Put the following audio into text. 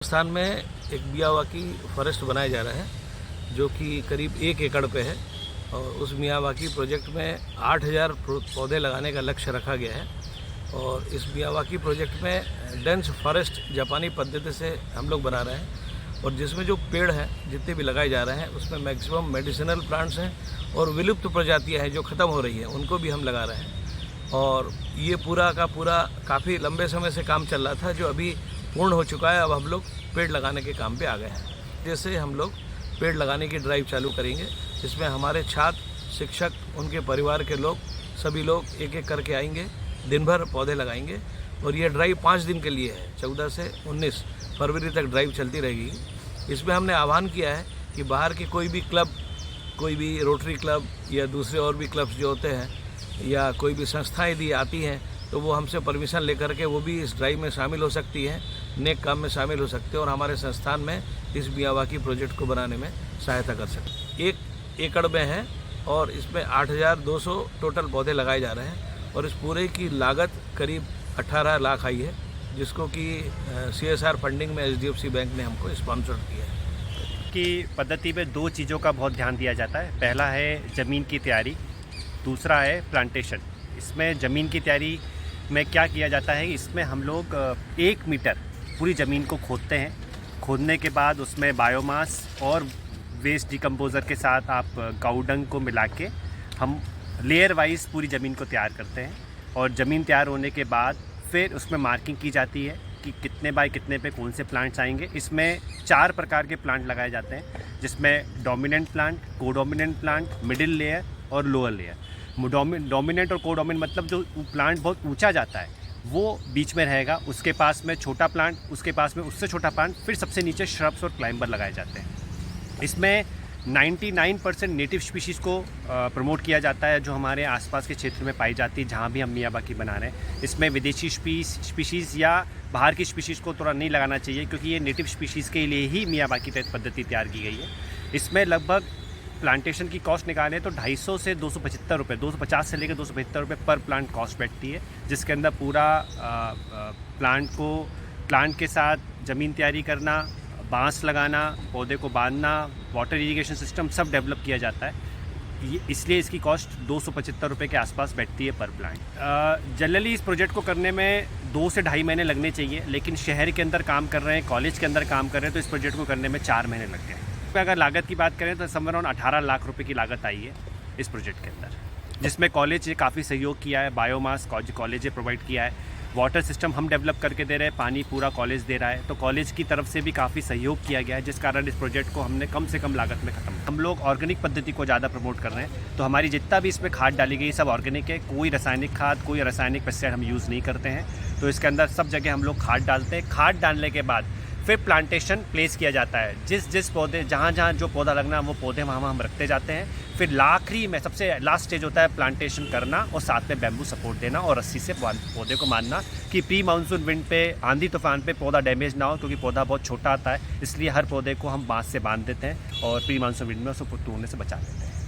स्थान में एक मियावाकी फॉरेस्ट बनाया जा रहा है जो कि करीब 1 एकड़ पे है और उस मियावाकी प्रोजेक्ट में 8000 पौधे लगाने का लक्ष्य रखा गया है। और इस मियावाकी प्रोजेक्ट में डेंस फॉरेस्ट जापानी पद्धति से हम लोग बना रहे हैं और जिसमें जो पेड़ हैं जितने भी लगाए जा रहे हैं उसमें मैक्सिमम मेडिसिनल प्लांट्स हैं और विलुप्त प्रजातियां हैं जो ख़त्म हो रही हैं उनको भी हम लगा रहे हैं। और ये पूरा का पूरा काफ़ी लंबे समय से काम चल रहा था जो अभी पूर्ण हो चुका है। अब हम लोग पेड़ लगाने के काम पे आ गए हैं। जैसे हम लोग पेड़ लगाने की ड्राइव चालू करेंगे जिसमें हमारे छात्र, शिक्षक, उनके परिवार के लोग, सभी लोग एक एक करके आएंगे, दिन भर पौधे लगाएंगे। और ये ड्राइव 5 दिन के लिए है, 14 से 19 फरवरी तक ड्राइव चलती रहेगी। इसमें हमने आह्वान किया है कि बाहर के कोई भी क्लब, कोई भी रोटरी क्लब या दूसरे और भी क्लब्स जो होते हैं या कोई भी संस्थाएं यदि आती हैं तो वो हमसे परमिशन लेकर के वो भी इस ड्राइव में शामिल हो सकती हैं, नेक काम में शामिल हो सकते हैं और हमारे संस्थान में इस मियावाकी प्रोजेक्ट को बनाने में सहायता कर सकते हैं। 1 एकड़ में है और इसमें 8200 टोटल पौधे लगाए जा रहे हैं और इस पूरे की लागत करीब 18 लाख आई है जिसको कि CSR फंडिंग में HDFC बैंक ने हमको स्पॉन्सर किया है। की पद्धति में 2 चीज़ों का बहुत ध्यान दिया जाता है। पहला है ज़मीन की तैयारी, दूसरा है प्लांटेशन। इसमें ज़मीन की तैयारी में क्या किया जाता है, इसमें हम लोग 1 मीटर पूरी ज़मीन को खोदते हैं। खोदने के बाद उसमें बायोमास और वेस्ट डिकम्पोज़र के साथ आप काउडंग को मिला के हम लेयर वाइज पूरी ज़मीन को तैयार करते हैं। और ज़मीन तैयार होने के बाद फिर उसमें मार्किंग की जाती है कि कितने बाय कितने पे कौन से प्लांट्स आएंगे। इसमें 4 प्रकार के प्लांट लगाए जाते हैं जिसमें dominant plant, codominant plant, middle layer और लोअर लेयर। डोमिनेंट और कोडोमिनेंट मतलब जो प्लांट बहुत ऊंचा जाता है वो बीच में रहेगा, उसके पास में छोटा प्लांट, उसके पास में उससे छोटा प्लांट, फिर सबसे नीचे श्रब्स और क्लाइंबर लगाए जाते हैं। इसमें 99% नेटिव स्पीशीज़ को प्रमोट किया जाता है जो हमारे आसपास के क्षेत्र में पाई जाती है जहाँ भी हम मियावाकी बना रहे हैं। इसमें विदेशी स्पीशीज़ या बाहर की स्पीशीज़ को थोड़ा नहीं लगाना चाहिए क्योंकि ये नेटिव स्पीशीज़ के लिए ही मियावाकी पद्धति तैयार की गई है। इसमें लगभग प्लांटेशन की कॉस्ट निकालें तो 250 से 275 रुपये, 250 से लेकर 275 रुपये पर प्लांट कॉस्ट बैठती है, जिसके अंदर पूरा प्लांट के साथ ज़मीन तैयारी करना, बांस लगाना, पौधे को बांधना, वाटर इरिगेशन सिस्टम सब डेवलप किया जाता है। इसलिए इसकी कॉस्ट 275 रुपये के आसपास बैठती है पर प्लांट। जनरली इस प्रोजेक्ट को करने में 2 से ढाई महीने लगने चाहिए, लेकिन शहर के अंदर काम कर रहे हैं, कॉलेज के अंदर काम कर रहे हैं तो इस प्रोजेक्ट को करने में 4 महीने लग गए। अगर लागत की बात करें तो समवेयर अराउंड 18 लाख रुपए की लागत आई है इस प्रोजेक्ट के अंदर, जिसमें कॉलेज ने काफ़ी सहयोग किया है, बायोमास कॉलेज ने प्रोवाइड किया है, वाटर सिस्टम हम डेवलप करके दे रहे हैं, पानी पूरा कॉलेज दे रहा है, तो कॉलेज की तरफ से भी काफ़ी सहयोग किया गया है जिस कारण इस प्रोजेक्ट को हमने कम से कम लागत में ख़त्म। हम लोग ऑर्गेनिक पद्धति को ज़्यादा प्रमोट कर रहे हैं तो हमारी जितना भी इसमें खाद डाली गई सब ऑर्गेनिक है। कोई रासायनिक खाद, कोई रासायनिक पेस्टिसाइड हम यूज़ नहीं करते हैं। तो इसके अंदर सब जगह हम लोग खाद डालते हैं। खाद डालने के बाद फिर प्लांटेशन प्लेस किया जाता है। जिस पौधे जहाँ जो पौधा लगना वो पौधे वहाँ हम रखते जाते हैं। फिर आखिरी में सबसे लास्ट स्टेज होता है प्लांटेशन करना और साथ में बैम्बू सपोर्ट देना और रस्सी से पौधे को बांधना कि प्री मानसून विंड पे, आंधी तूफान पे पौधा डैमेज ना हो, क्योंकि पौधा बहुत छोटा आता है। इसलिए हर पौधे को हम बांस से बांध देते हैं और प्री मानसून विंड में उसको टूटने से बचा देते हैं।